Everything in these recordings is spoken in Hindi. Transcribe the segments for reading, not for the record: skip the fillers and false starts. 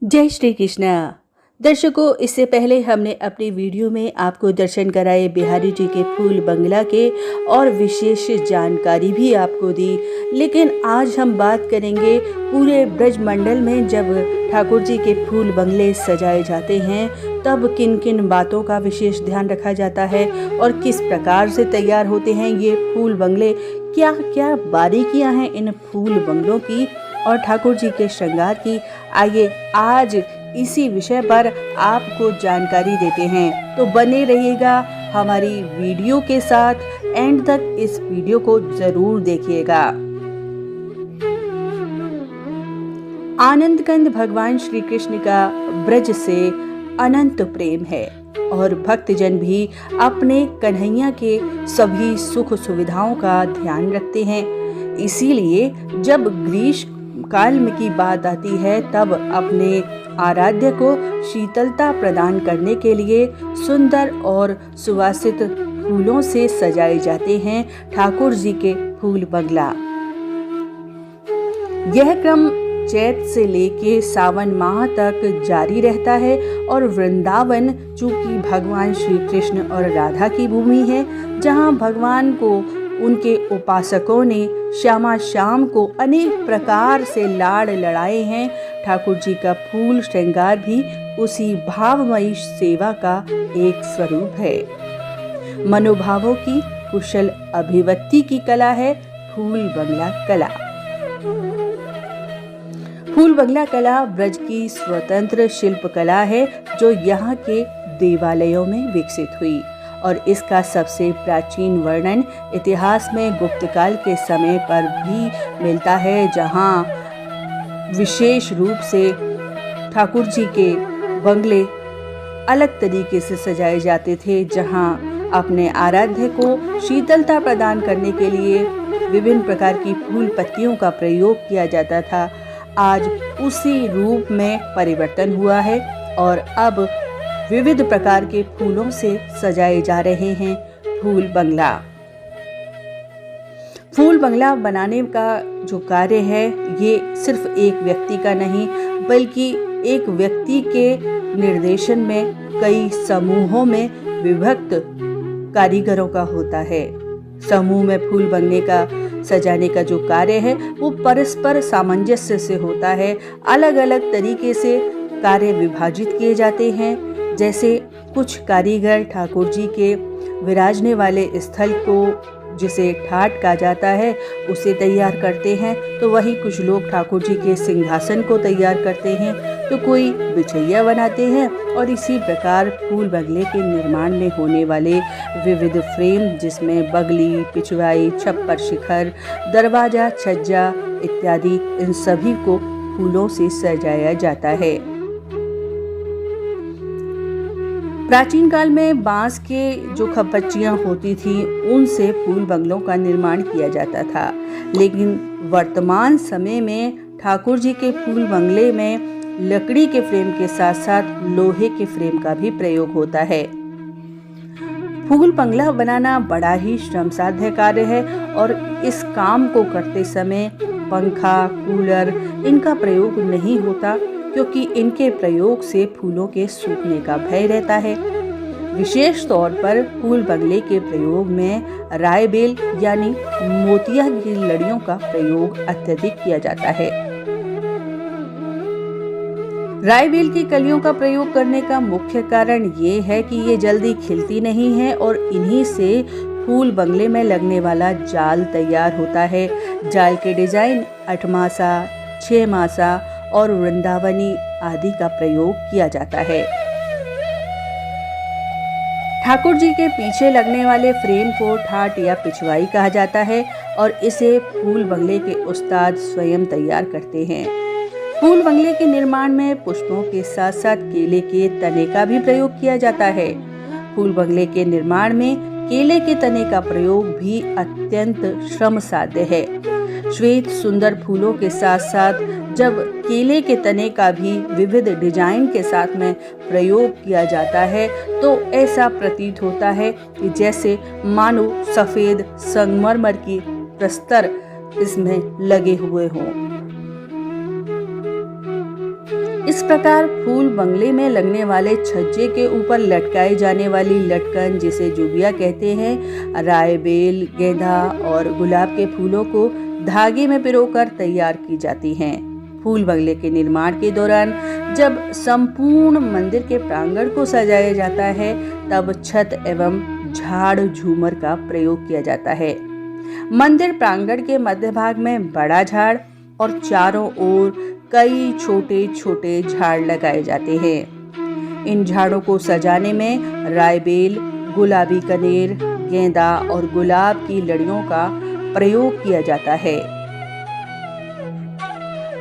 जय श्री कृष्णा। दर्शकों, इससे पहले हमने अपनी वीडियो में आपको दर्शन कराए बिहारी जी के फूल बंगला के और विशेष जानकारी भी आपको दी। लेकिन आज हम बात करेंगे पूरे ब्रज मंडल में जब ठाकुर जी के फूल बंगले सजाए जाते हैं तब किन किन बातों का विशेष ध्यान रखा जाता है और किस प्रकार से तैयार होते हैं ये फूल बंगले, क्या क्या बारीकियां हैं इन फूल बंगलों की और ठाकुर जी के श्रृंगार की। आइए आज इसी विषय पर आपको जानकारी देते हैं, तो बने रहिएगा हमारी वीडियो के साथ, एंड तक इस वीडियो को जरूर देखिएगा। आनंद कंद भगवान श्री कृष्ण का ब्रज से अनंत प्रेम है और भक्तजन भी अपने कन्हैया के सभी सुख सुविधाओं का ध्यान रखते हैं। इसीलिए जब ग्रीष्म काल में की बात आती है तब अपने आराध्य को शीतलता प्रदान करने के लिए सुंदर और सुवासित फूलों से सजाए जाते हैं ठाकुर जी के फूल बंगला। यह क्रम चैत से लेके सावन माह तक जारी रहता है और वृंदावन चूंकि भगवान श्री कृष्ण और राधा की भूमि है, जहां भगवान को उनके उपासकों ने श्यामा शाम को अनेक प्रकार से लाड़ लड़ाए हैं, ठाकुर जी का फूल श्रृंगार भी उसी भावमयी सेवा का एक स्वरूप है। मनोभावों की कुशल अभिव्यक्ति की कला है फूल बंगला कला। फूल बंगला कला ब्रज की स्वतंत्र शिल्प कला है जो यहाँ के देवालयों में विकसित हुई और इसका सबसे प्राचीन वर्णन इतिहास में गुप्त काल के समय पर भी मिलता है, जहां विशेष रूप से ठाकुर जी के बंगले अलग तरीके से सजाए जाते थे, जहां अपने आराध्य को शीतलता प्रदान करने के लिए विभिन्न प्रकार की फूल पत्तियों का प्रयोग किया जाता था। आज उसी रूप में परिवर्तन हुआ है और अब विविध प्रकार के फूलों से सजाए जा रहे हैं फूल बंगला। फूल बंगला बनाने का जो कार्य है ये सिर्फ एक व्यक्ति का नहीं बल्कि एक व्यक्ति के निर्देशन में कई समूहों में विभक्त कारीगरों का होता है। समूह में फूल बंगले का सजाने का जो कार्य है वो परस्पर सामंजस्य से होता है। अलग अलग तरीके से कार्य विभाजित किए जाते हैं। जैसे कुछ कारीगर ठाकुर जी के विराजने वाले स्थल को, जिसे ठाट कहा जाता है, उसे तैयार करते हैं, तो वही कुछ लोग ठाकुर जी के सिंहासन को तैयार करते हैं, तो कोई बिछैया बनाते हैं और इसी प्रकार फूल बंगले के निर्माण में होने वाले विविध फ्रेम, जिसमें बगली, पिछवाई, छप्पर शिखर, दरवाजा, छज्जा इत्यादि, इन सभी को फूलों से सजाया जाता है। प्राचीन काल में बांस के जो खपच्चियां होती थी उनसे फूल बंगलों का निर्माण किया जाता था, लेकिन वर्तमान समय में ठाकुर जी के फूल बंगले में लकड़ी के फ्रेम के साथ साथ लोहे के फ्रेम का भी प्रयोग होता है। फूल बंगला बनाना बड़ा ही श्रमसाध्य कार्य है और इस काम को करते समय पंखा, कूलर इनका प्रयोग नहीं होता, क्योंकि इनके प्रयोग से फूलों के सूखने का भय रहता है। विशेष तौर पर फूल बंगले के प्रयोग में रायबेल यानी मोतिया की लड़ियों का प्रयोग अत्यधिक किया जाता है। रायबेल की कलियों का प्रयोग करने का मुख्य कारण ये है कि ये जल्दी खिलती नहीं है और इन्हीं से फूल बंगले में लगने वाला जाल तैयार होता है। जाल के डिजाइन 8 मासा, 6 मासा और वृंदावनी आदि का प्रयोग किया जाता है। ठाकुर जी के पीछे लगने वाले फ्रेम को ठाट या पिछवाई कहा जाता है और इसे फूल बंगले के उस्ताद स्वयं तैयार करते हैं। फूल बंगले के निर्माण में पुष्पों के साथ साथ केले के तने का भी प्रयोग किया जाता है। फूल बंगले के निर्माण में केले के तने का प्रयोग भी अत्यंत श्रम साध्य है। श्वेत सुंदर फूलों के साथ साथ जब केले के तने का भी विविध डिजाइन के साथ में प्रयोग किया जाता है तो ऐसा प्रतीत होता है कि जैसे मानो सफेद संगमरमर की प्रस्तर इसमें लगे हुए हों। इस प्रकार फूल बंगले में लगने वाले छज्जे के ऊपर लटकाए जाने वाली लटकन, जिसे जुबिया कहते हैं, राय बेल, गेंदा और गुलाब के फूलों को धागे में पिरोकर तैयार की जाती हैं। फूल बंगले के निर्माण के दौरान जब संपूर्ण मंदिर के प्रांगण को सजाया जाता है, तब छत एवं झाड़ झूमर का प्रयोग किया जाता है। मंदिर प्रांगण के मध्य भाग में बड़ा झाड़ और चारों ओर कई छोटे छोटे झाड़ लगाए जाते हैं। इन झाड़ों को सजाने में रायबेल, गुलाबी कनेर, गेंदा और गुलाब की लड़ियों का प्रयोग किया जाता है।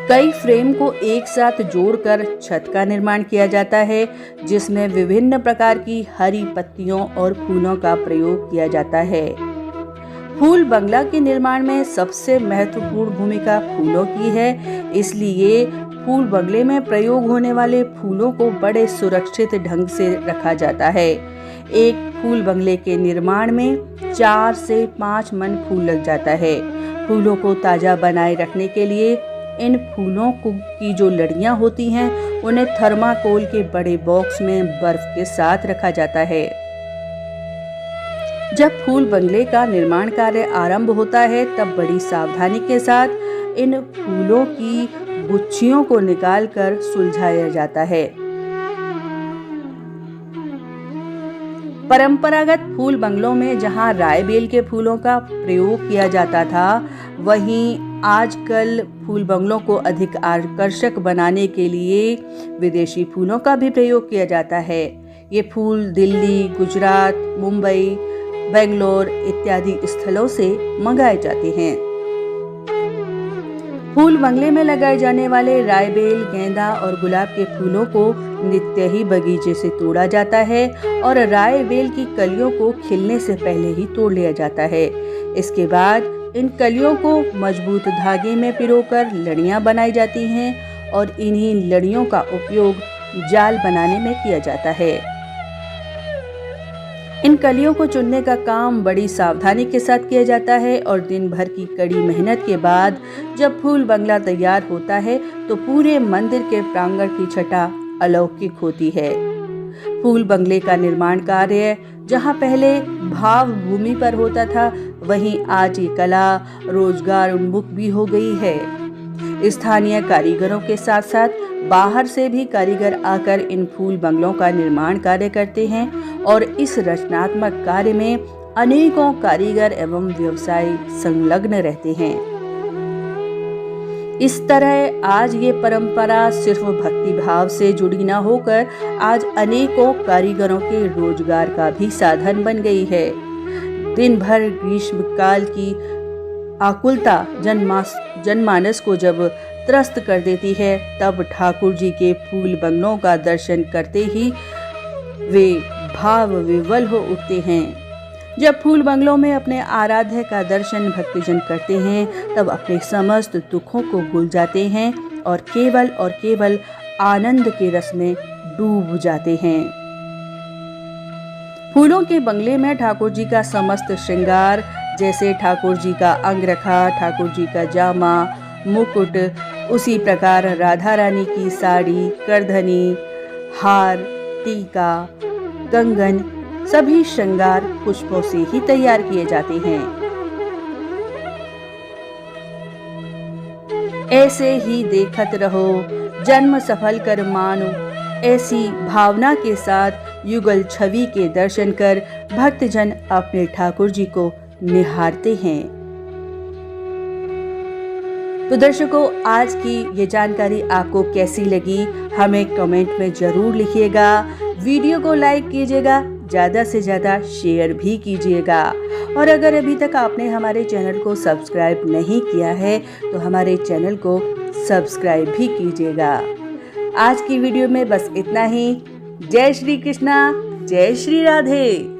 कई फ्रेम को एक साथ जोड़कर छत का निर्माण किया जाता है, जिसमें विभिन्न प्रकार की हरी पत्तियों और फूलों का प्रयोग किया जाता है। फूल बंगला के निर्माण में सबसे महत्वपूर्ण भूमिका फूलों की है, इसलिए फूल बंगले में प्रयोग होने वाले फूलों को बड़े सुरक्षित ढंग से रखा जाता है। एक फूल बंगले के निर्माण में 4 से 5 मन फूल लग जाता है। फूलों को ताजा बनाए रखने के लिए इन फूलों की जो लड़ियां होती हैं, उन्हें थर्माकोल के बड़े बॉक्स में बर्फ के साथ रखा जाता है। जब फूल बंगले का निर्माण कार्य आरंभ होता है, तब बड़ी सावधानी के साथ इन फूलों की गुच्छियों को निकालकर सुलझाया जाता है। परंपरागत फूल बंगलों में जहां रायबेल के फूलों का प्रयोग किया जाता था, वहीं आजकल फूल बंगलों को अधिक आकर्षक बनाने के लिए विदेशी फूलों का भी प्रयोग किया जाता है। ये फूल दिल्ली, गुजरात, मुंबई, बेंगलोर इत्यादि स्थलों से मंगाए जाते हैं। फूल बंगले में लगाए जाने वाले रायबेल, गेंदा और गुलाब के फूलों को नित्य ही बगीचे से तोड़ा जाता है और रायबेल की कलियों को खिलने से पहले ही तोड़ लिया जाता है। इसके बाद इन कलियों को मजबूत धागे में पिरोकर लड़ियां बनाई जाती हैं और इन्हीं लड़ियों का उपयोग जाल बनाने में किया जाता है। इन कलियों को चुनने का काम बड़ी सावधानी के साथ किया जाता है और दिन भर की कड़ी मेहनत के बाद जब फूल बंगला तैयार होता है, तो पूरे मंदिर के प्रांगण की छटा अलौकिक होती है। फूल बंगले का निर्माण कार्य जहां पहले भाव भूमि पर होता था, वहीं आज ये कला रोजगार उन्मुख भी हो गई है। स्थानीय कारीगरों के साथ साथ बाहर से भी कारीगर आकर इन फूल बंगलों का निर्माण कार्य करते हैं और इस रचनात्मक कार्य में अनेकों कारीगर एवं व्यवसायी संलग्न रहते हैं। इस तरह आज ये परंपरा सिर्फ भक्ति भाव से जुड़ी न होकर आज अनेकों कारीगरों के रोजगार का भी साधन बन गई है। दिन भर ग्रीष्म काल की आकुलता जनमानस को जब त्रस्त कर देती है, तब ठाकुर जी के फूल बंगलों का दर्शन करते ही वे भाव विवल हो उठते हैं। जब फूल बंगलों में अपने आराध्य का दर्शन भक्तजन करते हैं, तब अपने समस्त दुखों को भूल जाते हैं और केवल आनंद के रस में डूब जाते हैं। फूलों के बंगले में ठाकुर जी का समस्त श्रृंगार, जैसे ठाकुर जी का अंगरखा, ठाकुर जी का जामा, मुकुट, उसी प्रकार राधा रानी की साड़ी, करधनी, हार, टीका, कंगन, सभी श्रृंगार पुष्पों से ही तैयार किए जाते हैं। ऐसे ही देखत रहो, जन्म सफल कर मानो, ऐसी भावना के साथ युगल छवि के दर्शन कर भक्तजन अपने ठाकुर जी को निहारते हैं। तो दर्शकों, आज की ये जानकारी आपको कैसी लगी, हमें कमेंट में जरूर लिखिएगा। वीडियो को लाइक कीजिएगा, ज़्यादा से ज़्यादा शेयर भी कीजिएगा और अगर अभी तक आपने हमारे चैनल को सब्सक्राइब नहीं किया है, तो हमारे चैनल को सब्सक्राइब भी कीजिएगा। आज की वीडियो में बस इतना ही। जय श्री कृष्णा, जय श्री राधे।